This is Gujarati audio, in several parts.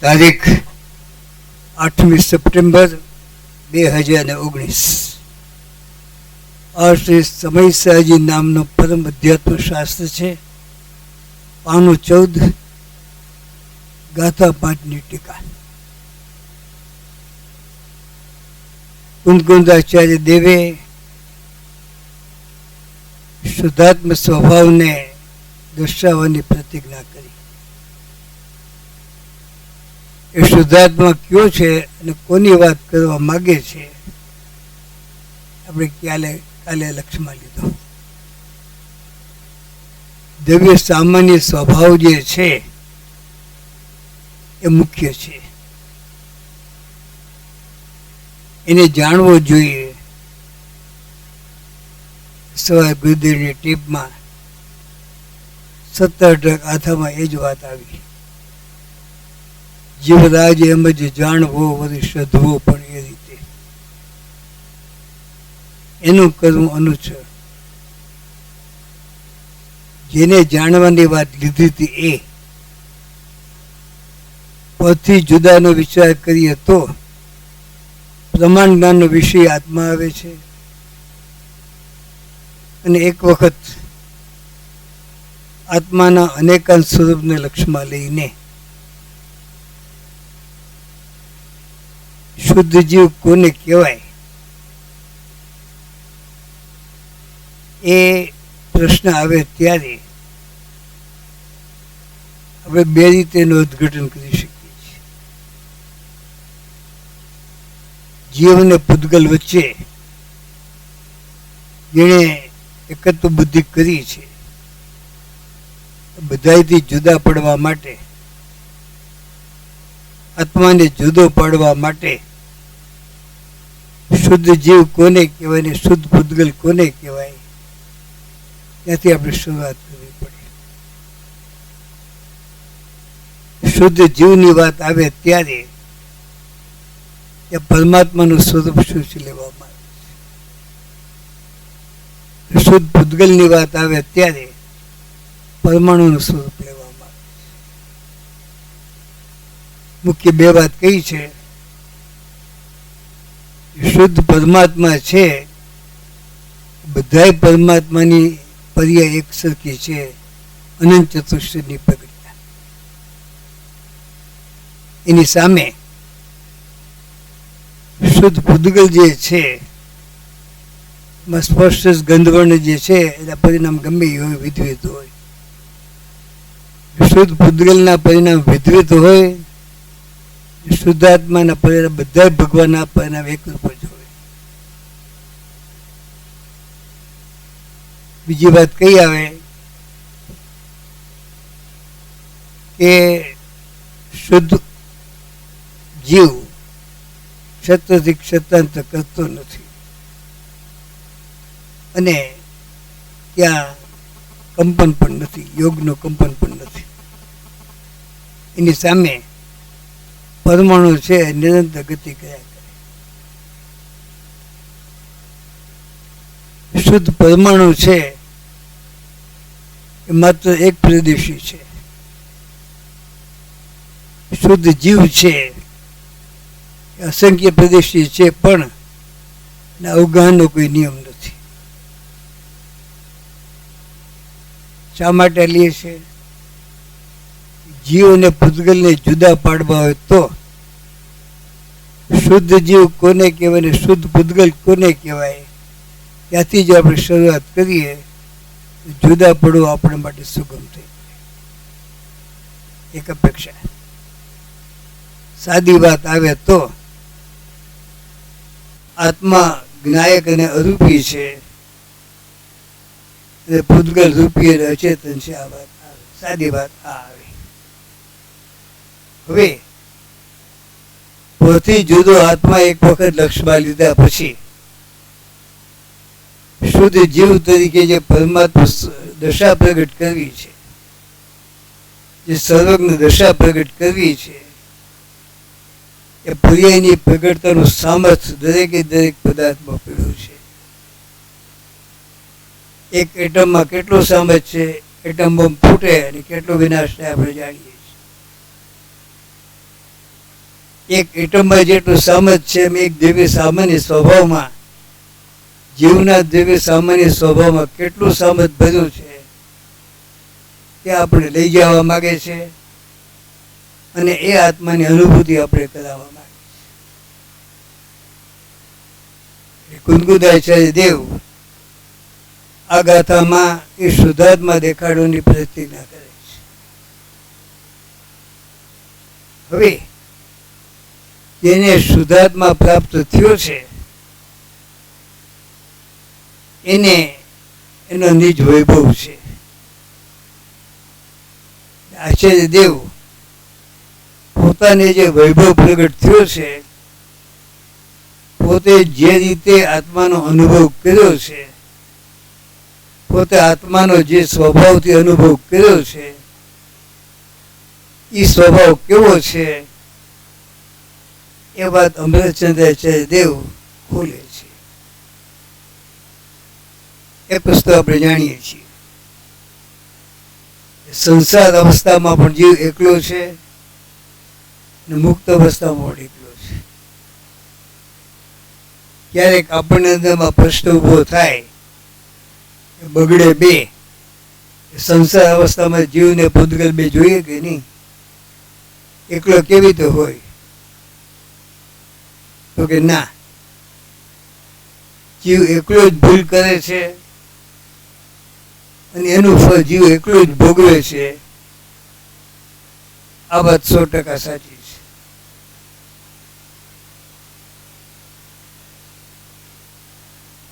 તારીખ 8મી સપ્ટેમ્બર 2019 આ શ્રી સમય સહજી નામનો પરમ અધ્યાત્મ શાસ્ત્ર છે. પાનું 14 ગાથા 5ની ટીકા. કુંદકુંદાચાર્ય દેવે શુદ્ધાત્મ સ્વભાવને દર્શાવવાની પ્રતિજ્ઞા કરી. એ શુદ્ધાત્મા કયો છે અને કોની વાત કરવા માગે છે આપણે કાલે લક્ષ્યમાં લીધો. દિવ્ય સામાન્ય સ્વભાવ જે છે એ મુખ્ય છે, એને જાણવો જોઈએ. સવારે ગુરુદેવની ટીપમાં 17 આથામાં એ જ વાત આવી. જીવરાજ એમ જ જાણવો વળી શોધવો પણ એ રીતે, એનું કરવું અનુચર. જેને જાણવાની વાત લીધી હતી એ પદથી જુદાનો વિચાર કરીએ તો પ્રમાણ જ્ઞાનનો વિષય આત્મા આવે છે. અને એક વખત આત્માના અનેકાંત સ્વરૂપને લક્ષ્યમાં લઈને શુદ્ધ જીવ કોને કહેવાય એ પ્રશ્ન આવે ત્યારે આપણે બે રીતે એનું અર્થઘટન કરી શકીએ છીએ. જીવ અને પૂતગલ વચ્ચે જેણે એકત્વ બુદ્ધિ કરી છે, બધાથી જુદા પડવા માટે, આત્માને જુદો પાડવા માટે શુદ્ધ જીવ કોને કહેવાય ને શુદ્ધ પૂતગલ કોને કહેવાય ત્યાંથી આપણે શરૂઆત કરવી પડે. શુદ્ધ જીવની વાત આવે ત્યારે પરમાત્માનું સ્વરૂપ શું છે લેવામાં આવે છે. શુદ્ધ પૂતગલની વાત આવે ત્યારે પરમાણુનું સ્વરૂપ લેવામાં આવે છે. મુખ્ય બે વાત કઈ છે. શુદ્ધ પરમાત્મા છે, બધાય પરમાત્માની પર્યાય એક સરખી છે, અનંત ચતુષ્ટયની પ્રગટ્યા. એની સામે શુદ્ધ પૂતગલ જે છે એમાં સ્પષ્ટ ગંધવર્ણ જે છે એના પરિણામ ગમે એ હોય, વિધવિત હોય. શુદ્ધ પૂતગલના પરિણામ વિધવિત હોય, શુદ્ધાત્માના પરિણામ બધા ભગવાનના પરિણામ એકરૂપ જ હોય. બીજી વાત કઈ આવે કે શુદ્ધ જીવ ક્ષત્રથી ક્ષત્રાંતર કરતો નથી અને ત્યાં કંપન પણ નથી, યોગનું કંપન પણ નથી. એની સામે પરમાણુ છે નિરંતર ગતિ કર્યા કરે. શુદ્ધ પરમાણુ છે એ માત્ર એક પ્રદેશી છે. શુદ્ધ જીવ છે અસંખ્ય પ્રદેશી છે, પણ અવગાહનો કોઈ નિયમ નથી. શા માટે લઈએ છે? જીવ અને પૂતગલને જુદા પાડવા હોય તો શુદ્ધ જીવ કોને કહેવાય ને શુદ્ધ પૂતગલ કોને કહેવાય ત્યાંથી જો આપણે શરૂઆત કરીએ જુદા પડવું આપણા માટે સુગમ થઈ એક અપેક્ષા. સાદી વાત આવે તો આત્મા જ્ઞાયક અને અરૂપી છે અને પૂતગલ રૂપી અને અચેતન છે. આ વાત આવે, સાદી વાત આ આવે. હવે પોતે જુદો આત્મા એક વખત લક્ષ્યમાં લીધા પછી શુદ્ધ જીવ તરીકે જે પરમાત્મા દશા પ્રગટ કરવી છે, જે સર્વજ્ઞ દશા પ્રગટ કરવી છે, એ પર્યાયની પ્રગટતાનું સામર્થ્ય દરેકે દરેક પદાર્થમાં પડ્યું છે. એક એટમમાં કેટલું સામર્થ્ય છે, એટમ બોમ્બ ફૂટે અને કેટલો વિનાશ થાય આપણે જાણીએ છીએ. એક એટમમાં જેટલું સામર્થ્ય છે એમ એક દિવ્ય સામાન્ય સ્વભાવમાં, જીવના દિવ્ય સામાન્ય સ્વભાવમાં કેટલું સામર્થ્ય ભર્યું છે તે આપણે લઈ જવા માંગે છે અને એ આત્માની અનુભૂતિ આપણે કરાવવા માંગે છે. કુંદકુદાચાર્ય દેવ આ ગાથામાં એ શુદ્ધાત્મા દેખાડવાની પ્રતિજ્ઞા કરે છે. હવે જેને શુદ્ધાત્મા પ્રાપ્ત થયો છે એને એનો નિજ વૈભવ છે. આચાર્ય દેવ પોતાને જે વૈભવ પ્રગટ થયો છે, પોતે જે રીતે આત્માનો અનુભવ કર્યો છે, પોતે આત્માનો જે સ્વભાવથી અનુભવ કર્યો છે, એ સ્વભાવ કેવો છે એ વાત અમૃતચંદ્રાચાર્ય દેવ ખોલે છે. એ પુસ્તક આપણે જાણીએ છીએ. સંસાર અવસ્થામાં પણ જીવ એકલો છે અને મુક્ત અવસ્થામાં પણ એકલો છે. ક્યારેક આપણને અંદરમાં પ્રશ્ન ઉભો થાય બગડે બે, સંસાર અવસ્થામાં જીવને પૂતગલ બે જોઈએ કે નહીં? એકલો કેવી રીતે હોય? તો કે ના, જીવ એકલો જ ભૂલ કરે છે અને એનું ફળ જીવ એકલો જ ભોગવે છે. આ વાત 100% સાચી છે.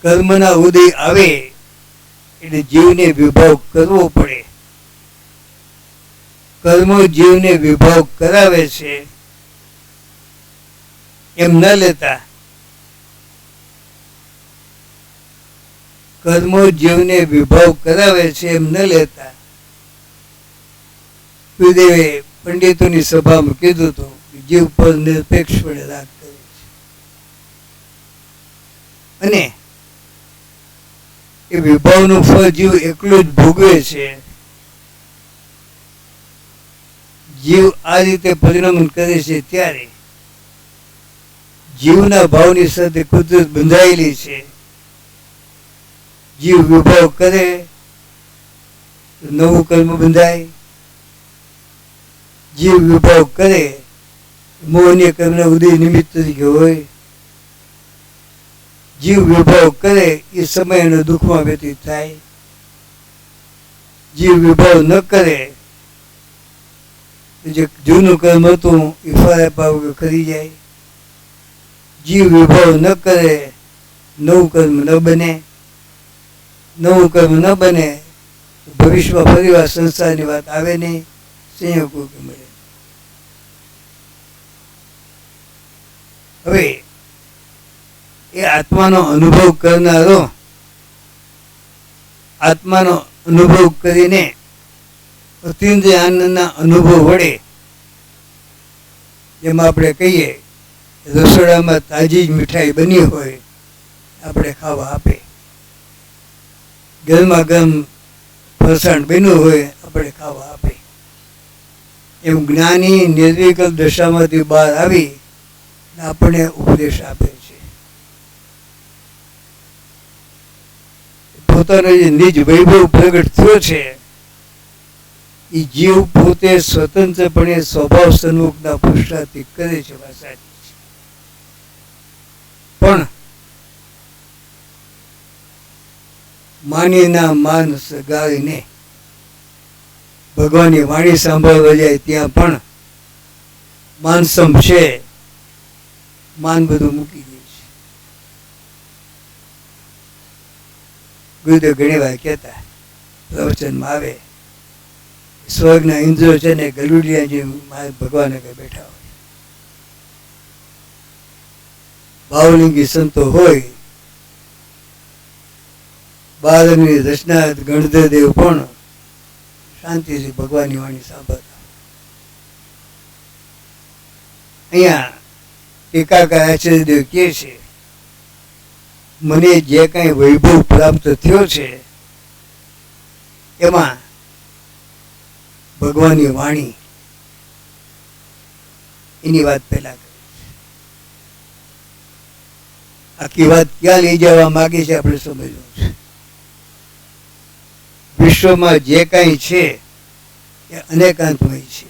કર્મના ઉદય આવે એટલે જીવને વિભાવ કરવો પડે. કર્મો જીવને વિભાવ કરાવે છે એમ ન લેતા, કર્મો જીવને વિભાવ કરાવે છે એમ ન લેતા ગુરુદેવે પંડિતોની સભામાં કીધું હતું કે જીવ પર નિરપેક્ષપણે રાગ કરે છે અને એ વિભાવનું ફળ જીવ એકલું જ ભોગવે છે. જીવ આ રીતે પરિણમન કરે છે ત્યારે જીવના ભાવની સાથે કુદરત બંધાયેલી છે. જીવ વિભાવ કરે નવું કર્મ બંધાય, જીવ વિભાવ કરે મોહનીય કર્મના ઉદય નિમિત્ત તરીકે હોય, જીવ વિભાવ કરે એ સમયનો દુઃખમાં વ્યતીત થાય, જીવ વિભાવ ન કરે જે જૂનું કર્મ હતું એ ફરે પાવ ખરી જાય, જીવ વિભાવ ન કરે નવું કર્મ ન બને, નવું કર્મ ન બને ભવિષ્યમાં ફરીવાર સંસારની વાત આવે નહીં, સંયોગો મળે. હવે એ આત્માનો અનુભવ કરનારો આત્માનો અનુભવ કરીને અતિન્દ્રિય આનંદના અનુભવ વડે, જેમાં આપણે કહીએ રસોડામાં તાજી જ મીઠાઈ બની હોય આપણે ખાવા આપે, ગરમા ગરમ ફરસાણ બન્યું હોય આપણે ખાવા આપે, એમ જ્ઞાની નિર્વિકલ્પ દશામાંથી બહાર આવી આપણને ઉપદેશ આપે છે. પોતાનો જે નિજ વૈભવ પ્રગટ થયો છે એ જીવ પોતે સ્વતંત્રપણે સ્વભાવ સન્મુખના પુરુષાર્થી કરે છે. પણ માનીના માન સગાવીને ભગવાનની વાણી સાંભળવા જાય ત્યાં પણ માનસમ છે, માન બધું મૂકી દે છે. ગુરુદેવ ઘણી વાર કહેતા પ્રવચનમાં આવે સ્વર્ગના ઇન્દ્રો છે ને ગલુડિયા જે ભગવાન બેઠા હોય, ભાવલિંગી સંતો હોય, બાળકની રચના ગણધરદેવ પણ શાંતિથી ભગવાનની વાણી સાંભળતા. અહીંયા ટીકાકાર આચાર્યદેવ કહે છે મને જે કાંઈ વૈભવ પ્રાપ્ત થયો છે એમાં ભગવાનની વાણી એની વાત પહેલા કરી છે. આખી વાત ક્યાં લઈ જવા માંગે છે આપણે સમજવું છે. વિશ્વમાં જે કાંઈ છે એ અનેકાંતમય છે.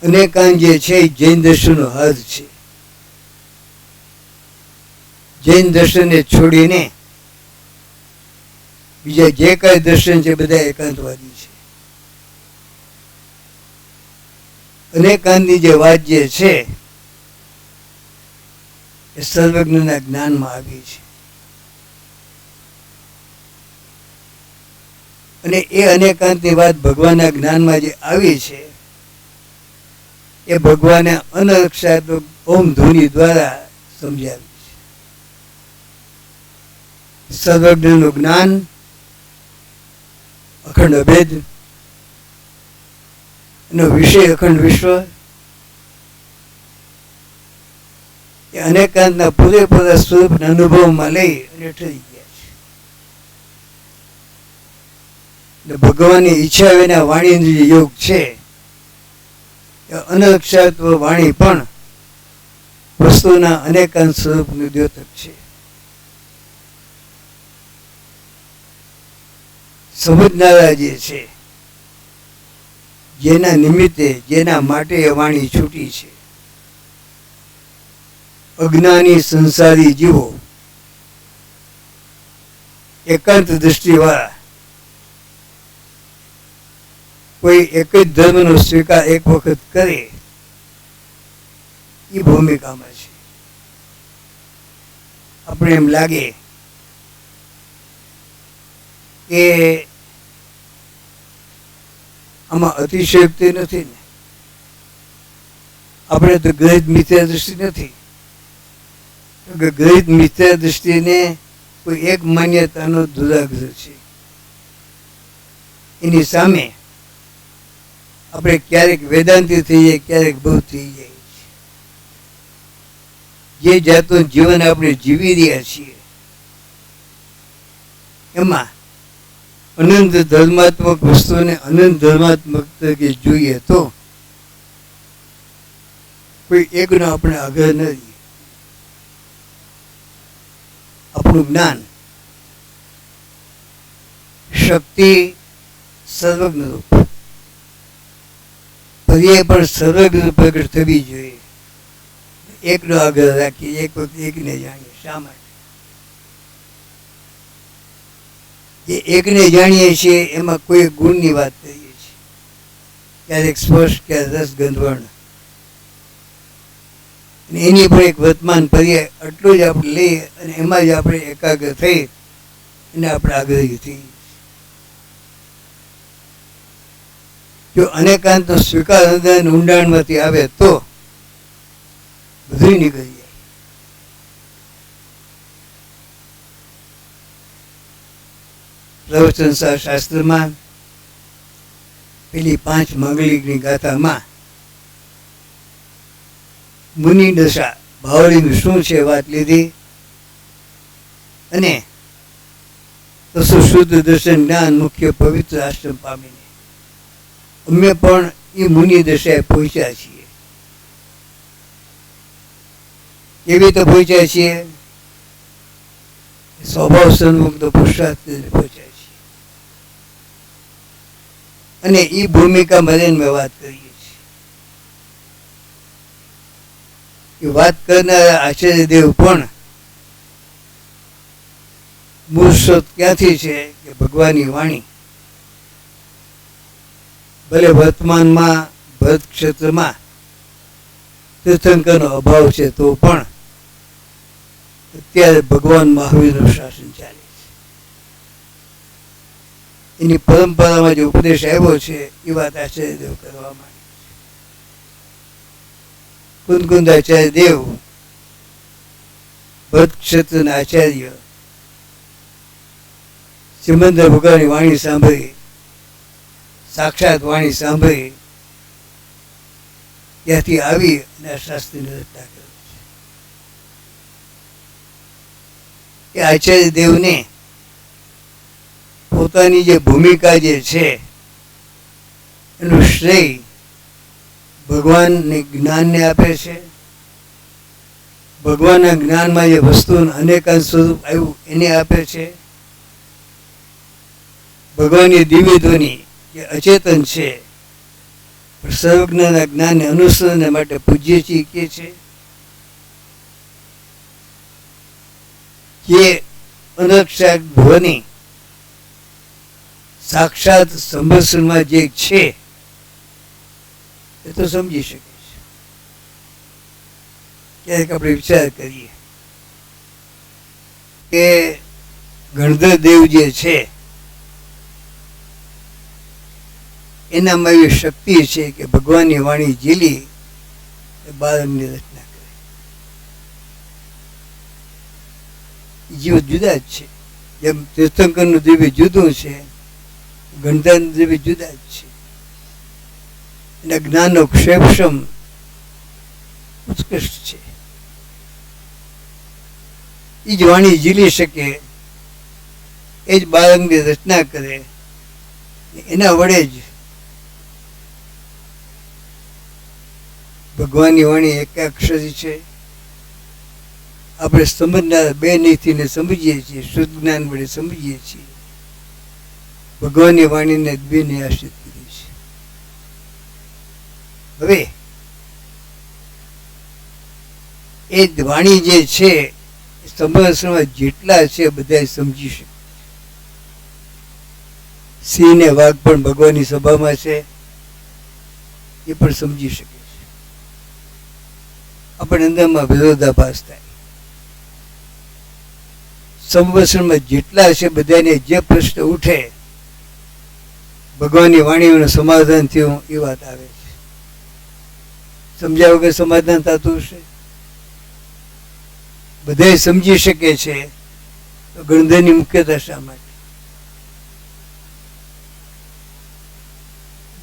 અનેકાંત જે છે એ જૈન દર્શનનો હદ છે. જૈન દર્શનને છોડીને બીજા જે કાંઈ દર્શન છે બધા એકાંતવાદી છે. અનેકાંતની જે વાત જે છે એ સર્વજ્ઞના જ્ઞાનમાં આવી છે. અને એ અનેકાંતની વાત ભગવાનના જ્ઞાનમાં જે આવી છે એ ભગવાને અનક્ષાત્મક ઓમ ધ્વનિ દ્વારા સમજાવી છે. સર્વજ્ઞનું જ્ઞાન, અખંડ અભેદ, એનો વિષય અખંડ વિશ્વ, એ અનેકાંતના પૂરેપૂરા સ્વરૂપના અનુભવમાં લઈ અને ઠરી ગયા છે. એટલે ભગવાનની ઈચ્છા વિના વાણીનો જે યોગ છે એ અનક્ષાત્વ વાણી પણ વસ્તુના અનેકાંત સ્વરૂપનું દ્યોતક છે. સમજનારા જે છે, જેના નિમિત્તે જેના માટે એ વાણી છૂટી છે, અજ્ઞાની સંસારી જીવો એકાંત દ્રષ્ટિવાળા કોઈ એક જ ધર્મનો સ્વીકાર એક વખત કરે એ ભૂમિકામાં છે. આપણે એમ લાગે કે આમાં અતિશયોક્તિ નથી ને, આપણે તો ગ્રહિત મિથ્યા દૃષ્ટિ નથી. ગ્રહિત મિથ્યા દૃષ્ટિને કોઈ એક માન્યતાનો દુરાગ્રહ છે. એની સામે આપણે ક્યારેક વેદાંતિ થઈ જાય, ક્યારેક બૌદ્ધ થઈ જાય છે. જે જાતનું જીવન આપણે જીવી રહ્યા છીએ એમાં અનંત ધર્માત્મક વસ્તુને અનંત ધર્માત્મક તરીકે જોઈએ તો કોઈ એકનો આપણે આગ્રહ નથી. આપણું જ્ઞાન, શક્તિ સર્વજ્ઞ રૂપ, પર્યાય પણ સર્વજ્ઞ પ્રગટ થવી જોઈએ. એકનો આગ્રહ રાખીએ, એક વખત એકને જાણીએ. શા માટે? જે એકને જાણીએ છીએ એમાં કોઈ ગુણની વાત કરીએ છીએ, ક્યારેક સ્પર્શ, ક્યારેક રસ, ગંધ, વર્ણ, અને એની પણ એક વર્તમાન પર્યાય આટલું જ આપણે લઈએ અને એમાં જ આપણે એકાગ્ર થઈ અને આપણે આગ્રહી થઈએ. જો અનેકાંતનો સ્વીકાર હૃદય ઊંડાણમાંથી આવે તો બધું નીકળી જાય. પ્રવચન શાસ્ત્રમાં પેલી 5 માંગલિકની ગાથામાં મુનિ દશા ભાવળીનું શું છે વાત લીધી અને તસુ શુદ્ધ દર્શન જ્ઞાન મુખ્ય પવિત્ર આશ્રમ પામીને અમે પણ એ મુનિ દશાએ પહોંચ્યા છીએ. કેવી રીતે પહોંચ્યા છીએ? સ્વભાવ સન્મુખ તો પુરુષાર્થ પહોંચ્યા છીએ. અને એ ભૂમિકા મરેન મેં વાત કરીએ છીએ. એ વાત કરનારા આચાર્ય દેવ પણ મૂળ સ્ત્રોત ક્યાંથી છે કે ભગવાનની વાણી ભલે વર્તમાનમાં ભરત ક્ષેત્રમાં તીર્થંકરનો અભાવ છે તો પણ અત્યારે ભગવાન મહાવીરનું શાસન ચાલે છે. એની પરંપરામાં જે ઉપદેશ આવ્યો છે એ વાત આચાર્ય દેવ કરવા માંગે છે. કુંદકુંદ આચાર્ય દેવ ભરત ક્ષેત્રના આચાર્ય સિમંદર ભગવાનની વાણી સાંભળી, સાક્ષાત વાણી સાંભળી ત્યાંથી આવી અને આ શાસ્ત્રીની રચના કરી છે. એ આચાર્ય દેવને પોતાની જે ભૂમિકા જે છે એનું શ્રેય ભગવાનને જ્ઞાનને આપે છે ભગવાનના જ્ઞાનમાં જે વસ્તુનું અનેકાંત સ્વરૂપ આવ્યું એને આપે છે. ભગવાનની દિવ્ય ધ્વનિ એ અચેતન છે, પણ સર્વજ્ઞના જ્ઞાનને અનુસરણને માટે પૂજ્ય છીએ કે છે. જે અનક્ષાત ધ્વનિ સાક્ષાત સંભસનમાં જે છે એ તો સમજી શકે છે. ક્યારેક આપણે વિચાર કરીએ કે ગણધર દેવ જે છે એનામાં એવી શક્તિ છે કે ભગવાનની વાણી ઝીલી એ બાળકની રચના કરે. જીવ જુદા જ છે. જેમ તીર્થંકરનું દિવ્ય જુદું છે, ગણધરનું દિવ્ય જુદા જ છે. એના જ્ઞાનનો ક્ષેપક્ષમ ઉત્કૃષ્ટ છે. એ જ વાણી ઝીલી શકે, એ જ બાળકની રચના કરે, એના વડે જ ભગવાનની વાણી એકાક્ષરી છે. આપણે સમજનાર બે નીતિને સમજીએ છીએ, શુદ્ધ જ્ઞાન વડે સમજીએ છીએ. ભગવાનની વાણીને બેને આશ્રિત કરી છે. હવે એ વાણી જે છે સંભાષણમાં જેટલા છે બધા સમજી શકે. સિંહ ને વાઘ પણ ભગવાનની સભામાં છે, એ પણ સમજી શકે છે. આપણે અંદરમાં વિરોધાભાસ થાય. સંભાષણમાં જેટલા છે બધાને જે પ્રશ્ન ઉઠે ભગવાનની વાણીઓનું સમાધાન થયું એ વાત આવે છે. સમજ્યા વગર સમાધાન થતું હશે? બધા સમજી શકે છે તો ગણધરની મુખ્યતા શા માટે?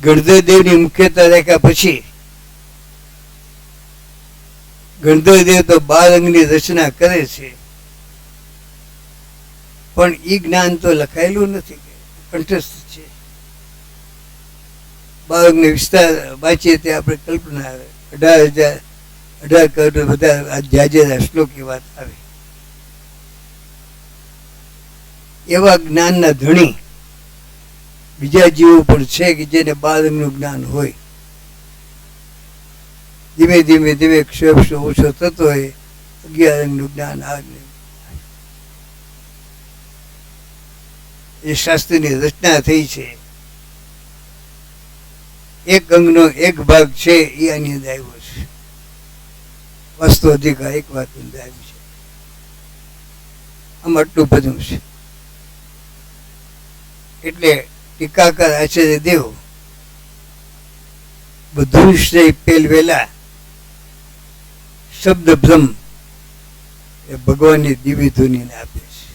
ગણધર દેવની મુખ્યતા રાખ્યા પછી ગણધર દેવ તો 12 અંગની રચના કરે છે, પણ એ જ્ઞાન તો લખાયેલું નથી, કંઠસ્થ છે. 12 અંગને વિસ્તાર વાંચીએ તે આપણે કલ્પના આવે. 18,000 કરોડ બધા જાજેરા શ્લોકી વાત આવે. એવા જ્ઞાનના ધણી બીજા જીવો પણ છે કે જેને 12 અંગનું જ્ઞાન હોય. ધીમે ધીમે ધીમે ક્ષેપ ઓછો થતો હોય 11 અંગનું જ્ઞાન આવે. એ શાસ્ત્રની રચના થઈ છે. એક અંગનો એક ભાગ છે એ આની અંદર આવ્યો છે. વસ્તુ અધિકાર એક વાત અંદર આવી છે. આમ આટલું બધું છે. એટલે ટીકાકાર આચાર્ય દેવ બધું શ્રેય પેલવેલા શબ્દ બ્રહ્મ એ ભગવાનની દિવ્ય ધ્વનિને આપે છે.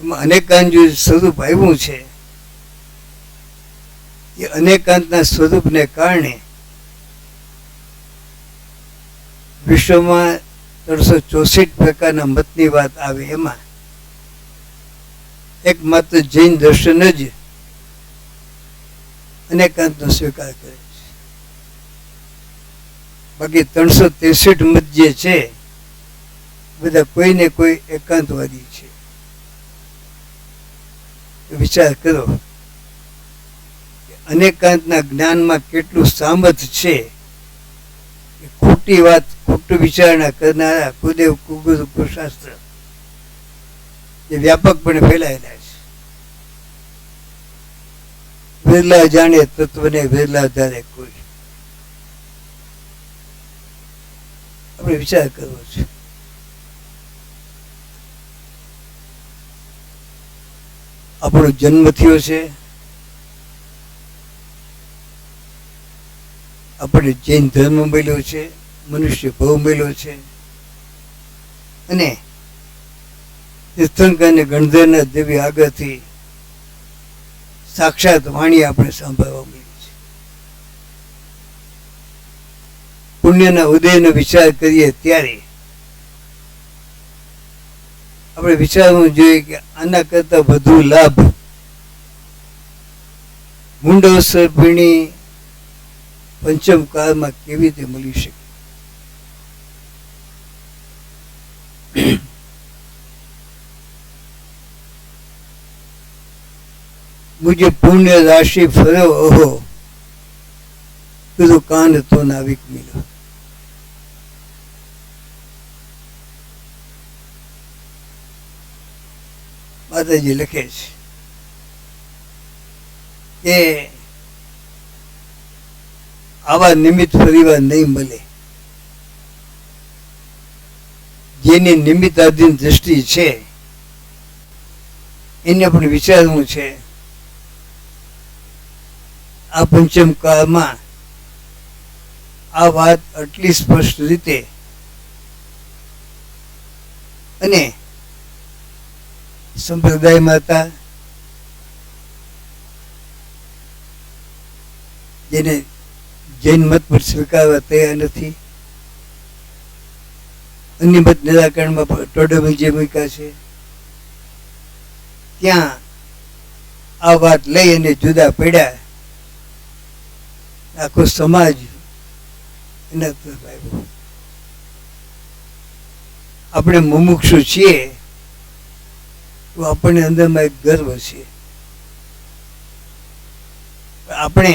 એમાં અનેકાંત જે સ્વરૂપ આવ્યું છે એ અનેકાંતના સ્વરૂપને કારણે વિશ્વમાં 364 પ્રકારના મતની વાત આવે. એમાં એકમાત્ર જૈન દર્શન જ અનેકાંતનો સ્વીકાર કરે છે. બાકી 363 મત જે છે બધા કોઈને કોઈ એકાંતવાદી છે. વિચાર કરો અનેકાંતના જ્ઞાનમાં કેટલું સામર્થ્ય છે. ખોટી વાત, ખોટું વિચારણા કરનારા કુદેવ કુગુરુ કુશાસ્ત્ર જે વ્યાપકપણે ફેલાયેલા છે. વિરલા જાણે તત્વને વિરલા ધારે કોઈ. આપણે વિચાર કરવો છે. આપણો જન્મ થયો છે, આપણે જૈન ધર્મ મળ્યો છે, મનુષ્ય ભવ મળ્યો છે, અને તીર્થંકર અને ગણધરના દેવી આગળથી સાક્ષાત વાણી આપણે સાંભળવા મળી છે. પુણ્યના ઉદયનો વિચાર કરીએ ત્યારે આપણે વિચારવું જોઈએ કે આના કરતા વધુ લાભ મુંડવસર્પિણી પંચમ કાળમાં કેવી રીતે મળી શકે. મુજે પુણ્ય રાશિ ફર્યો ઓહો, કીધું કાન તો નાવિક મિલો. માતાજી લખે છે કે આવા નિમિત્ત ફરીવાર નહીં મળે. જેની નિમિત્તાધીન દ્રષ્ટિ છે એને પણ વિચારવું છે આ પંચમ કાળમાં આ વાત આટલી સ્પષ્ટ રીતે અને સંપ્રદાયમાં હતા જેને જૈન મત પર સ્વીકારવા તૈયાર નથી, અન્ય મત નિરાકરણમાં ટોડમ જે મૂક્યા છે ત્યાં આ વાત લઈ અને જુદા પડ્યા. આખો સમાજ એના તરફ આવ્યો. આપણે મુમુક્ષુ છીએ તો આપણને અંદરમાં એક ગર્વ છે. આપણે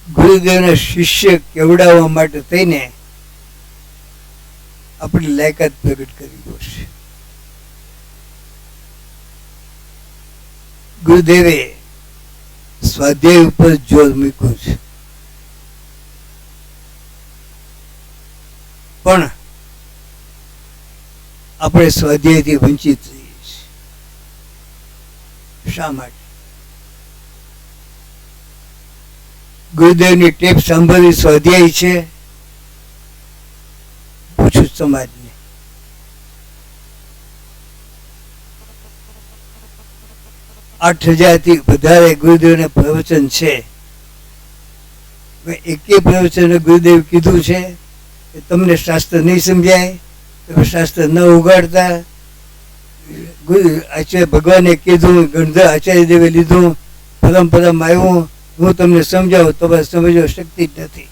ગુરુદેવના શિષ્ય કેવડાવવા માટે થઈને આપણી લાયકાત પ્રગટ કરવી પડશે. ગુરુદેવે સ્વાધ્યાય ઉપર જોર મૂક્યું છે, પણ આપણે સ્વાધ્યાયથી વંચિત રહીએ છીએ. શા માટે? ગુરુદેવની ટેપ સાંભળવી સ્વાધ્યાય છે? પૂછું સમાજને. 8,000 થી વધારે ગુરુદેવને પ્રવચન છે. એકે પ્રવચન ગુરુદેવ કીધું છે કે તમને શાસ્ત્ર નહીં સમજાય, તમે શાસ્ત્ર ન ઉગાડતા. આચાર્ય ભગવાને કીધું, ગણધર આચાર્ય દેવે લીધું, પરંપરામાં આવ્યું, હું તમને સમજાવું, તમારે સમજવા શક્તિ જ નથી,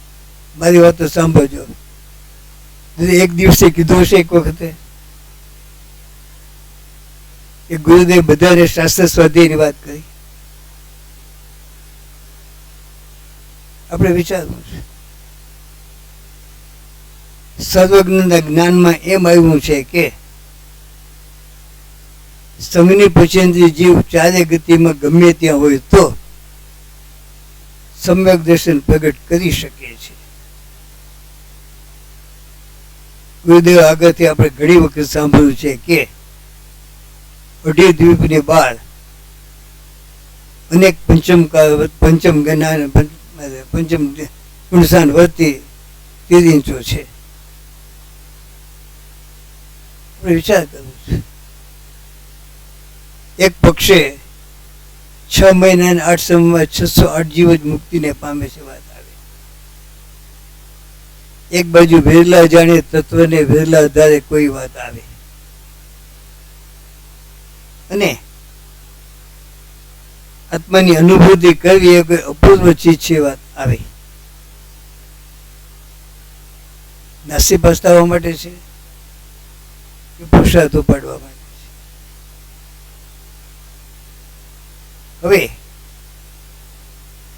મારી વાતો સાંભળજો. એક દિવસે કીધું હશે એક વખતે કે ગુરુદેવ બધાને શાસ્ત્ર સ્વાધ્યાયની વાત કરી. આપણે વિચારવું છે. સર્વજ્ઞના જ્ઞાનમાં એમ આવ્યું છે કે સંઘની પછીથી જીવ ચારે ગતિમાં ગમે ત્યાં હોય તો સમ્યક દર્શન પ્રગટ કરી શકે છે. ગુરુદેવ આગળથી આપણે ઘણી વખત સાંભળ્યું છે કે અઢી દ્વીપની બહાર અનેક પંચમ જ્ઞાન પંચમ ગુણસાન વર્તી 13 ઇંચો છે. વિચાર કરવો છે. એક પક્ષે 6 મહિના અને 8 સમયમાં 608 જીવ જ મુક્તિને પામે છે. વાત આવે. એક બાજુ વેરલા જાણે તત્વને વેરલા આધારે કોઈ વાત આવે અને આત્માની અનુભૂતિ કરવી એ કોઈ અપૂર્વ ચીજ છે. વાત આવે. નાસી પસ્તાવવા માટે છે કે પુરુષાર્થ ઉપાડવા માટે છે? હવે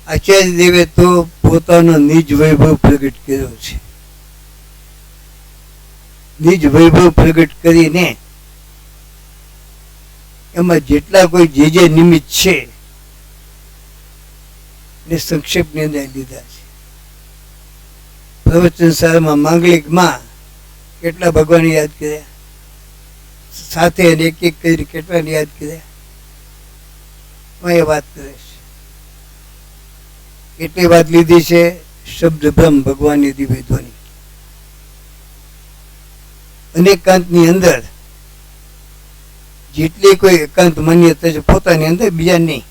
આચાર્ય દેવે તો પોતાનો નિજ વૈભવ પ્રગટ કર્યો છે. નિજ વૈભવ પ્રગટ કરીને એમાં જેટલા કોઈ જે નિમિત્ત છે એને સંક્ષેપની અંદર લીધા છે. પ્રવચન સારમાં માંગલિકમાં કેટલા ભગવાન યાદ કર્યા, સાથે એક એક કરી કેટલાને યાદ કર્યા, એ વાત કરે છે. કેટલી વાત લીધી છે? શબ્દ બ્રહ્મ ભગવાનની દિવ્ય ધ્વનિ. અનેકાંતની અંદર જેટલી કોઈ એકાંત માન્યતા છે પોતાની અંદર, બીજા નહીં,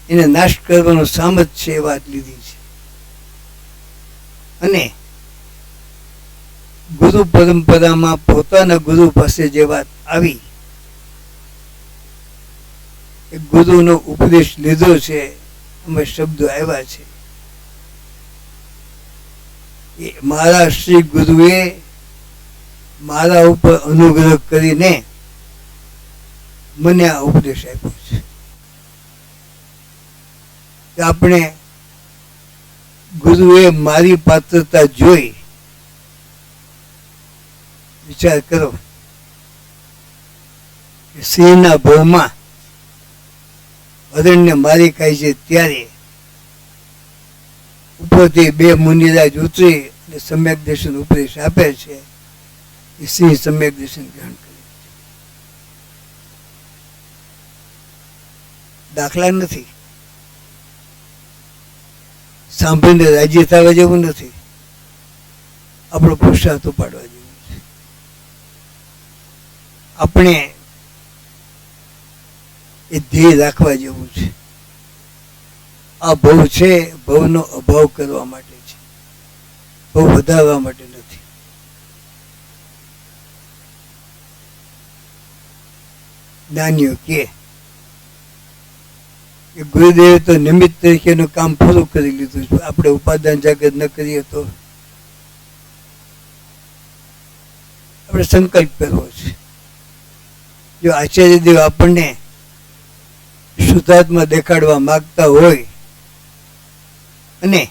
એને નાશ કરવાનો સામર્થ્ય છે એ વાત લીધી છે. અને ગુરુ પરંપરામાં પોતાના ગુરુ પાસે જે વાત આવી, એ ગુરુનો ઉપદેશ લીધો છે, અમે શબ્દો આવ્યા છે. એ મારા શ્રી ગુરુએ મારા ઉપર અનુગ્રહ કરીને મને આ ઉપદેશ આપ્યો છે કે આપણે ગુરુએ મારી પાત્રતા જોઈ વિચાર કરો કે સિંહના ભવમાં હરણને મારી ખાય છે ત્યારે ઉપરથી બે મુનિરાજ ઉતરી અને સમ્યક દર્શન ઉપદેશ આપે છે. એ સિંહ સમ્યક દર્શન ગ્રહણ કરે છે. દાખલા નથી, સાંભળીને રાજી થવા જેવું નથી, આપણો પુરુષાર્થ ઉપાડવા જેવું છે. આપણે એ ધ્યેય રાખવા જેવું છે. આ ભવ છે, ભવનો અભાવ કરવા માટે છે, ભવ વધારવા માટે નથી. જ્ઞાનીઓ કે ગુરુદેવે તો નિમિત્ત તરીકેનું કામ પૂરું કરી લીધું છે. આપણે ઉપાદાન જાગૃત ન કરીએ તો આપણે સંકલ્પ કરવો છે. જો આચાર્યદેવ આપણને શુદ્ધાત્મા દેખાડવા માંગતા હોય અને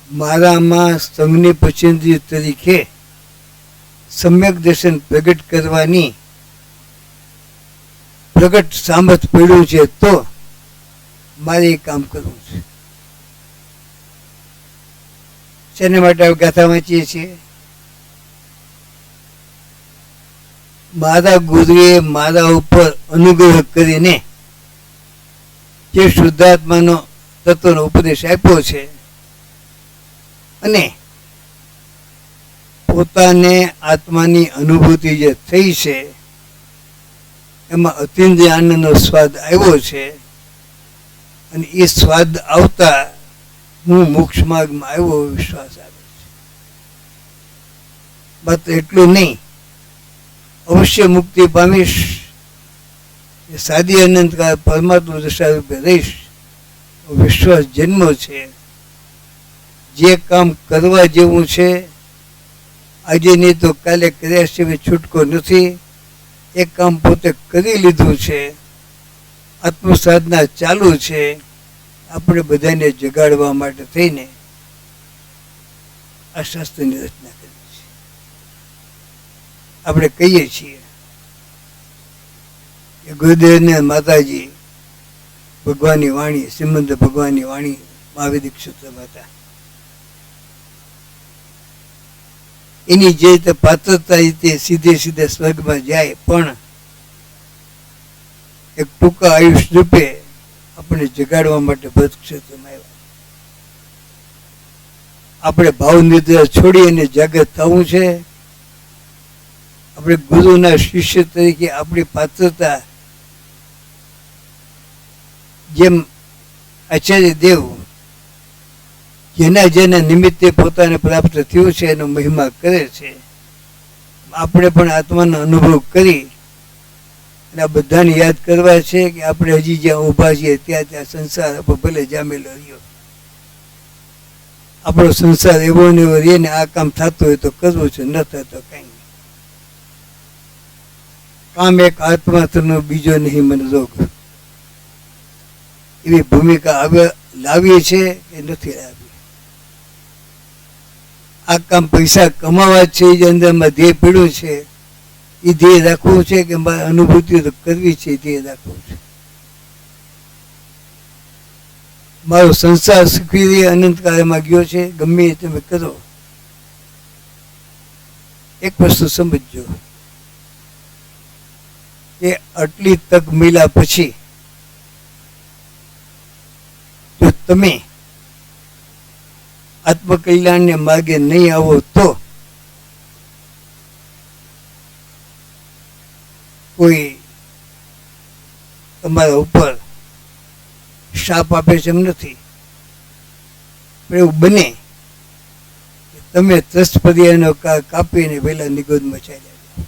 મારામાં સંઘની પસંદગી તરીકે સમ્યક દર્શન પ્રગટ કરવાની પ્રગટ સામર્થ પડ્યું છે તો મારે કામ કરવું છે. શેના માટે ગાથા વાંચીએ છીએ? મારા ગુરુએ મારા ઉપર અનુગ્રહ કરીને જે શુદ્ધાત્માનો તત્વનો ઉપદેશ આપ્યો છે અને પોતાને આત્માની અનુભૂતિ જે થઈ છે એમાં અતિન્દ્રિય આનંદનો સ્વાદ આવ્યો છે અને એ સ્વાદ આવતા હું મોક્ષ માર્ગમાં આવ્યો વિશ્વાસ આવે છે. માત્ર એટલું નહીં, અવશ્ય મુક્તિ પામીશ, સાદી અનંતકાળ પરમાત્મા દશા રૂપે રહીશ, વિશ્વાસ જન્મ છે. જે કામ કરવા જેવું છે આજે નહીં તો કાલે કર્યા સિવાય છૂટકો નથી. એ કામ પોતે કરી લીધું છે, આત્મસાધના ચાલુ છે. આપણે બધાને જગાડવા માટે થઈને આ શાસ્ત્રની રચના કરી છે. આપણે કહીએ છીએ કે ગુરુદેવને માતાજી ભગવાનની વાણી, શ્રીમંત ભગવાનની વાણી મહાવીર ક્ષેત્રમાં હતા. એની જે રીતે પાત્રતા રીતે સીધે સીધે સ્વર્ગમાં જાય, પણ એક ટૂંકા આયુષ રૂપે આપણે જગાડવા માટે ભરત ક્ષેત્રમાં આવ્યા. આપણે ભાવ નિદ્રા છોડી અને જાગૃત થવું છે. આપણે ગુરુના શિષ્ય તરીકે આપણી પાત્રતા જેમ આચાર્ય દેવ જેના નિમિત્તે પોતાને પ્રાપ્ત થયું છે એનો મહિમા કરે છે, આપણે પણ આત્માનો અનુભવ કરી અને આ બધાને યાદ કરવા છે કે આપણે હજી જ્યાં ઊભા છીએ ત્યાં સંસાર ભલે જામેલો રહ્યો. આપણો સંસાર એવો ને એવો રહે ને આ કામ થતું હોય તો કરવું છે, ન થતો કઈ નહીં. કામ એક આત્માનો બીજો નહીં મને રોગ, એવી ભૂમિકા લાવીએ છે કે નથી લાવી. આ કામ પૈસા કમાવા છે, જે અંદરમાં ધ્યેય પીડ્યું છે એ ધ્યેય રાખવું છે કે મારે અનુભૂતિ તો કરવી છે, ધ્યેય રાખવું છે. મારો સંસાર સુખી રહે, અનંતકાળમાં ગયો છે, ગમે એ તમે કરો. એક વસ્તુ સમજજો કે આટલી તક મળ્યા પછી જો તમે આત્મકલ્યાણને માર્ગે નહીં આવો તો કોઈ તમારા ઉપર શાપ આપે છે એમ નથી. એવું બને કે તમે ત્રસ્પર્યાનો કાપીને પહેલા નિગોદમાં ચાલ્યા જાઓ.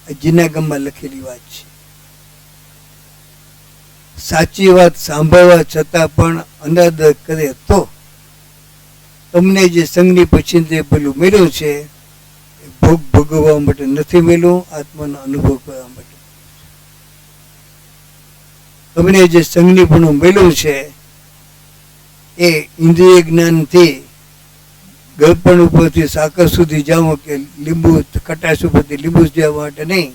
આ જિનાગમમાં લખેલી વાત છે. સાચી વાત સાંભળવા છતાં પણ અનાદર કરે તો તમને જે સંઘની પછીથી પેલું મળ્યું છે એ ભોગ ભોગવવા માટે નથી મળ્યું, આત્માનો અનુભવ કરવા માટે. તમને જે સંજ્ઞીપણું મળ્યું છે એ ઇન્દ્રિય જ્ઞાનથી ગળપણ ઉપરથી સાકર સુધી જાઓ કે લીંબુ ખટાશ ઉપરથી લીંબુ જવા માટે નહીં,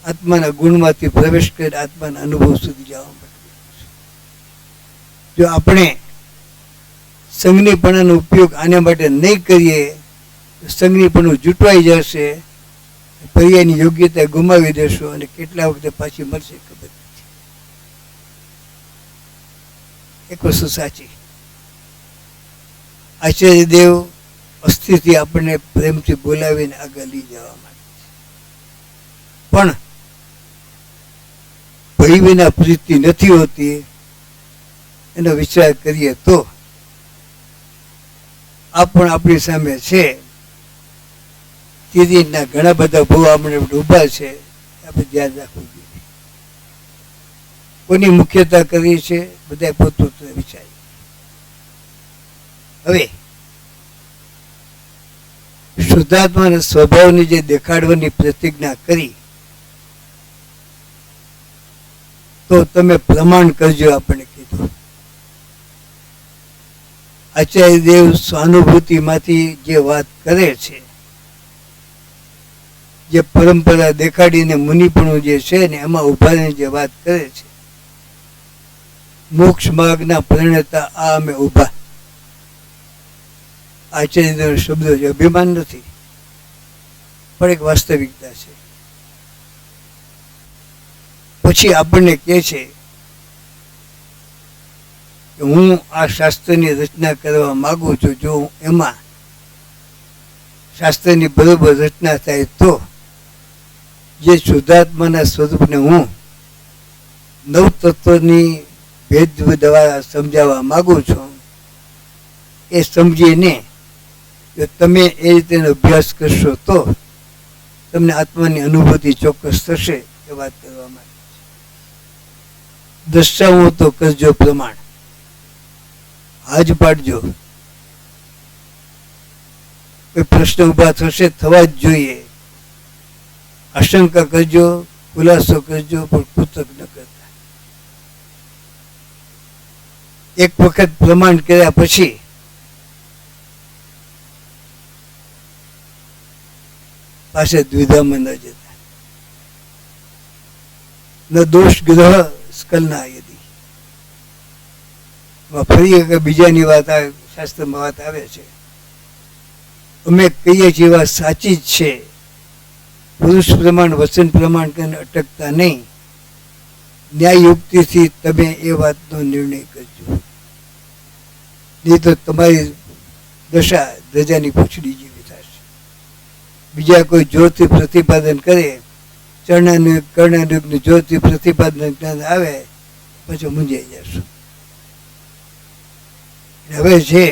આત્માના ગુણમાંથી પ્રવેશ કરી આત્માના અનુભવ સુધી જવા માટે. જો આપણે સંજ્ઞીપણાનો ઉપયોગ આના માટે નહીં કરીએ તો સંજ્ઞીપણું જૂટવાઈ જશે, પર્યાયની યોગ્યતા ગુમાવી દેશો અને કેટલા વખતે પાછી મળશે ખબર નથી. એક વસ્તુ સાચી, આચાર્ય દેવ અસ્થિથી આપણને પ્રેમથી બોલાવીને આગળ લઈ જવા માંગે છે, પણ ભય વિના પ્રીતિ નથી હોતી. એનો વિચાર કરીએ તો આ પણ આપણી સામે છે. તે રીતના ઘણા બધા ભૂ આપણે ઉભા છે, આપણે ધ્યાન રાખવું જોઈએ. કોની મુખ્યતા કરવી છે, બધા પોતપોતાનો વિચાર. હવે શુદ્ધાત્માના સ્વભાવની જે દેખાડવાની પ્રતિજ્ઞા કરી તો તમે પ્રમાણ કરજો આપણે કીધું. આચાર્ય દેવ સ્વાનુભૂતિમાંથી જે વાત કરે છે, જે પરંપરા દેખાડીને મુનિપણું જે છે ને એમાં ઉભાને જે વાત કરે છે, મોક્ષ માર્ગના પરિણતા આ અમે ઉભા. આચાર્ય શબ્દો છે, અભિમાન નથી, પણ એક વાસ્તવિકતા છે. પછી આપણને કહે છે કે હું આ શાસ્ત્રની રચના કરવા માંગુ છું. જો એમાં શાસ્ત્રની બરોબર રચના થાય તો જે શુદ્ધાત્માના સ્વરૂપને હું નવ તત્વની ભેદ દ્વારા સમજાવવા માંગુ છું, એ સમજીને જો તમે એ રીતે અભ્યાસ કરશો તો તમને આત્માની અનુભૂતિ ચોક્કસ થશે. એ વાત કરવા માંગે છે. દર્શાવો તો કરજો પ્રમાણ, હાજ પાડજો. કોઈ પ્રશ્ન ઉભા થશે, થવા જ જોઈએ. આશંકા કરજો, ખુલાસો કરજો, પણ કૃતક ન કરતા. એક વખત પ્રમાણ કર્યા પછી પાસે દ્વિધામાં ન જતા. ન દોષ ગ્રહ સ્કલના યદી. ફરી એક બીજાની વાત આવે, શાસ્ત્રમાં વાત આવે છે, અમે કહીએ છીએ વાત સાચી જ છે, પુરુષ પ્રમાણ વચન પ્રમાણ કરીને અટકતા નહીં, ન્યાય યુક્તિથી તમે એ વાતનો નિર્ણય કરજો, નહીં તો તમારી દશા ધજાની પૂંછડી જેવી થશે. બીજા કોઈ જોરથી પ્રતિપાદન કરે, કર્ણાનુગનું જોરથી પ્રતિપાદન આવે, પછી મૂંઝાઈ જશો. હવે છે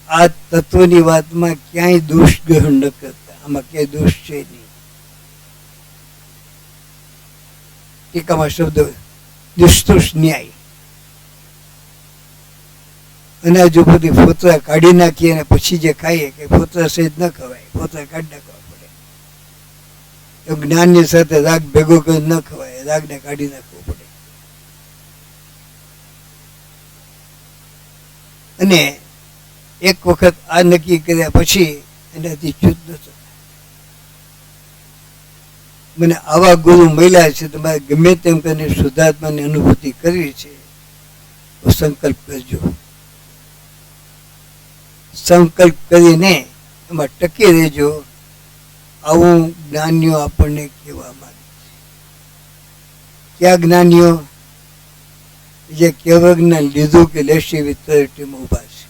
આ તત્વની વાતમાં ક્યાંય દોષ ગ્રહણ ન કરતા. આમાં ક્યાંય દોષ છે નહીં. ટીકામાં શબ્દ નિષ્તુષ ન્યાય. અનાજ ઉપરથી ફોતરા કાઢી નાખીએ અને પછી જે ખાઈએ કે ફોતરા સહિત ન ખવાય, ફોતરા કાઢી નાખવા પડે. તો જ્ઞાનની સાથે રાગ ભેગો કરી ન ખવાય, રાગને કાઢી નાખવો પડે. અને એક વખત આ નક્કી કર્યા પછી એનાથી ચ્યુત ન થતા. મને આવા ગુરુ મળ્યા છે, તમારે ગમે તેમ કરીને શુદ્ધાત્માની અનુભૂતિ કરવી છે તો સંકલ્પ કરજો. સંકલ્પ કરીને એમાં ટકી રહેજો. આવું જ્ઞાનીઓ આપણને કહેવા માંગે છે. ક્યાં જ્ઞાનીઓ? જે કેવળ જ્ઞાન લીધું કે લેશે એવી તરટીમાં ઉભા છે.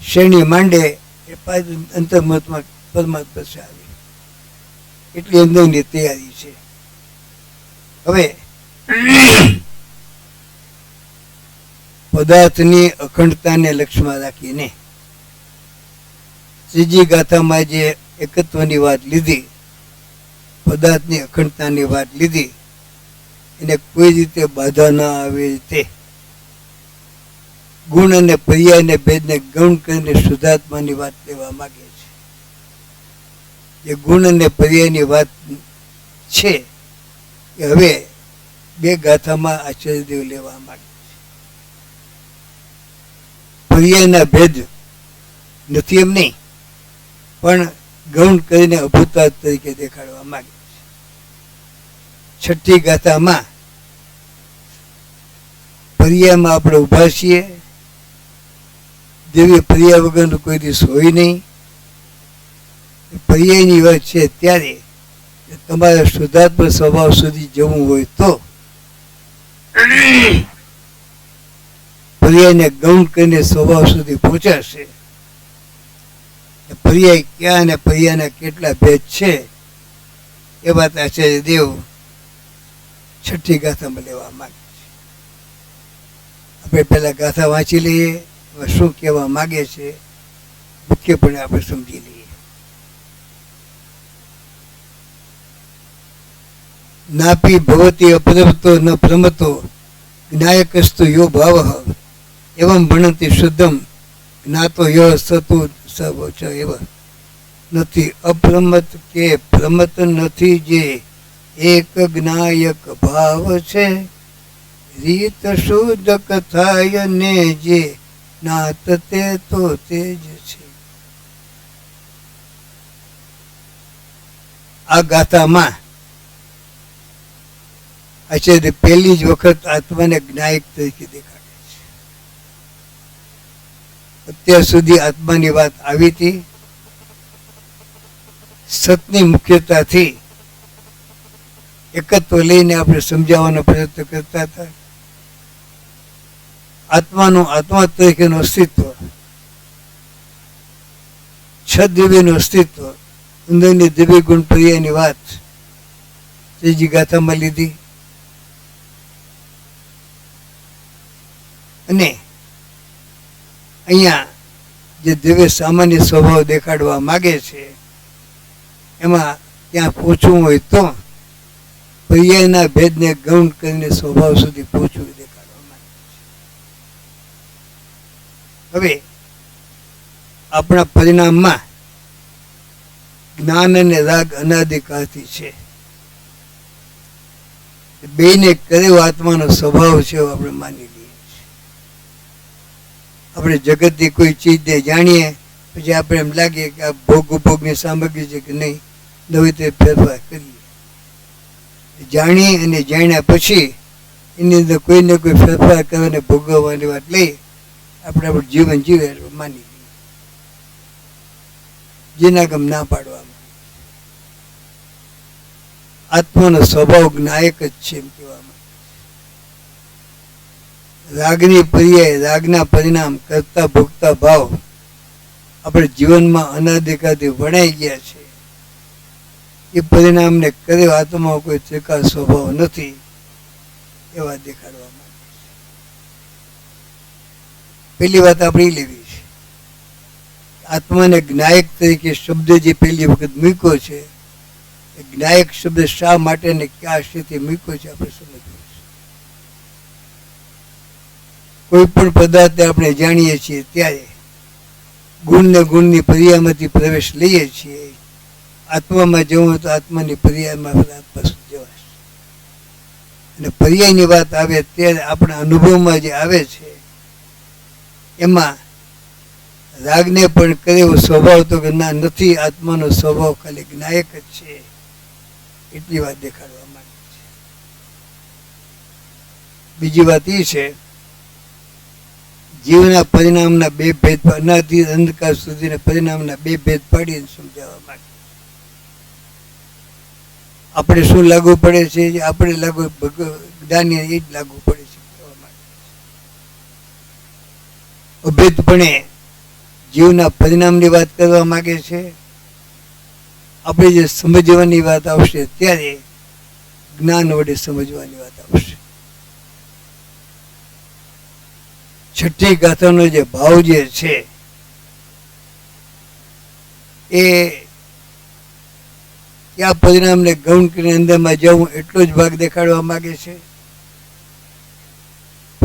શ્રેણી માંડે એ અંતર્મતમાં પરમાત્મા પાસે આવે એટલી અંદરની તૈયારી છે. હવે પદાર્થની અખંડતાને લક્ષ્યમાં રાખીને ત્રીજી ગાથામાં જે એકત્વની વાત લીધી, પદાર્થની અખંડતાની વાત લીધી, એને કોઈ રીતે બાધા ના આવે તે ગુણ અને પર્યાયને ભેદને ગૌણ કરીને શુદ્ધાત્માની વાત લેવા માંગે છે. જે ગુણ અને પર્યાયની વાત છે એ હવે બે ગાથામાં આચાર્યદેવ લેવા માંગે છે. પર્યાયના ભેદ નથી એમ નહીં, પણ ગૌણ કરીને અભૂતાર્થ તરીકે દેખાડવા માંગે છે. છઠ્ઠી ગાથામાં પર્યાયમાં આપણે ઉભા છીએ, દેવી પર્યાય વગરનું કોઈ દિવસ હોય નહીં. પર્યાયની વાત છે ત્યારે તમારે શુદ્ધાત્મક સ્વભાવ સુધી જવું હોય તો પર્યાયને ગૌણ કરીને સ્વભાવ સુધી પહોંચાશે. પર્યાય ક્યાં અને પર્યાયના કેટલા ભેદ છે એ વાત આચાર્ય દેવ છઠ્ઠી ગાથામાં લેવા માંગે છે. આપણે પહેલા ગાથા વાંચી લઈએ, શું કહેવા માંગે છે મુખ્યપણે આપણે સમજી લઈએ. નાપી ભવતી અપ્રમતો ન ભ્રમતો જ્ઞાયકસ્તુ યો ભાવ એવં ભણતી શુદ્ધમ જ્ઞાતો યો સતુ સવચ એવ. નથી અપ્રમત કે ભ્રમત નથી, જે એક જ્ઞાયક ભાવ છે. રીત શુદ્ધ કથાય ને જે નાત તે તો તેજ છે. આ ગાથામાં આચાર્ય પહેલી જ વખત આત્માને જ્ઞાયક તરીકે દેખાડે છે. અત્યાર સુધી આત્માની વાત આવી હતી, સતની મુખ્યતાથી એકત્વ લઈને આપણે સમજાવવાનો પ્રયત્ન કરતા હતા. આત્માનું આત્મા તરીકેનું અસ્તિત્વ, છ દિવ્યનું અસ્તિત્વ, અંદરની દિવ્ય ગુણ પર્યાયની વાત ત્રીજી ગાથામાં લીધી. અને અહીંયા જે દિવ્ય સામાન્ય સ્વભાવ દેખાડવા માગે છે એમાં ત્યાં પહોંચવું હોય તો પર્યાયના ભેદને ગૌણ કરીને સ્વભાવ સુધી પહોંચવું દેખાડવા માંગે છે. હવે આપણા પરિણામમાં જ્ઞાન અને રાગ અનાદિકાળથી છે. બેને કરેવો આત્માનો સ્વભાવ છે એવું આપણે માની લઈએ છીએ. આપણે જગતની કોઈ ચીજને જાણીએ પછી આપણે એમ લાગે કે આ ભોગની સામગ્રી છે કે નહીં, નવી તે ફેરફાર કરીએ. જાણીએ અને જાણ્યા પછી એની અંદર કોઈને કોઈ ફેરફાર કરવાને ભોગવવાની વાત લઈ આપણે આપણું જીવન જીવે માની લઈએ. જેના ગમ ના પાડવામાં આત્માનો સ્વભાવ જ્ઞાયક જ છે એમ કહેવામાં. રાગની પર્યાય, રાગના પરિણામ કરતા ભોગતા ભાવ આપણે જીવનમાં અનાદિકાળથી વણાઈ ગયા છે. એ પરિણામને કર્યો આત્મામાં કોઈ ત્રિકાળ સ્વભાવ નથી એવા દેખાડવામાં. પેલી વાત આપણે લેવી છે, આત્માને જ્ઞાયક તરીકે શબ્દ જે પહેલી વખત મૂક્યો છે, જ્ઞાયક શબ્દ શા માટે ને ક્યાં સ્થિતિ મૂક્યો છે આપણે સમજવું છે. કોઈ પણ પદાર્થને આપણે જાણીએ છીએ ત્યારે ગુણ ને ગુણની પર્યાયમાંથી પ્રવેશ લઈએ છીએ. આત્મામાં જવું તો આત્માની પર્યાયમાં આત્મા જવાશે. અને પર્યાયની વાત આવે ત્યારે આપણા અનુભવમાં જે આવે છે એમાં રાગને પણ કરેવો સ્વભાવ તો કે ના નથી, આત્માનો સ્વભાવ ખાલી જ્ઞાયક જ છે એટલી વાત દેખાડવા માંગે છે. બીજી વાત એ છે જીવના પરિણામના બે ભેદ, અનાદિ અંધકાર સુધીના પરિણામના બે ભેદ પાડીને સમજાવવા માંગે. આપણે શું લાગુ પડે છે, આપણે લાગુ જ્ઞાની એ જ લાગુ પડે છે કહેવા માંગે. અભેદપણે જીવના પરિણામની વાત કરવા માંગે છે. આપણે જે સમજવાની વાત આવશે ત્યારે જ્ઞાન વડે સમજવાની વાત આવશે. છઠ્ઠી ગાથાનો જે ભાવ જે છે એ ક્યાં પરિણામને ગૌણ કરીને અંદરમાં જવું એટલો જ ભાગ દેખાડવા માંગે છે.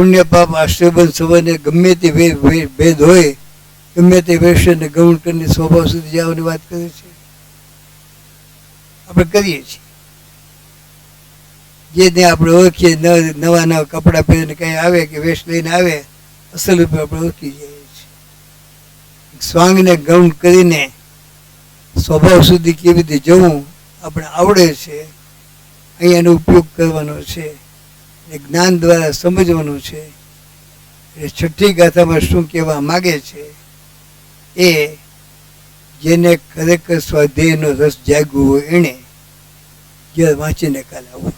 પુણ્ય પાપ આશ્રયબંધ સંબંધે ગમે તે ભેદ હોય, ગમે તે વેશને ગૌણ કરીને સ્વભાવ સુધી જવાની વાત કરે છે. આપણે કરીએ છીએ જે ને આપણે ઓળખીએ, નવા નવા કપડાં પહેરીને કંઈ આવે કે વેશ લઈને આવે, અસલ રૂપે આપણે ઓળખી જઈએ છીએ. સ્વાંગને ગૌણ કરીને સ્વભાવ સુધી કેવી રીતે જવું આપણે આવડે છે. અહીંયાનો ઉપયોગ કરવાનો છે, જ્ઞાન દ્વારા સમજવાનું છે. એ છઠ્ઠી ગાથામાં શું કહેવા માગે છે એ જેને ખરેખર સ્વાધ્યાયનો રસ જાગ્યો હોય એણે જે વાંચીને કાલે આવું.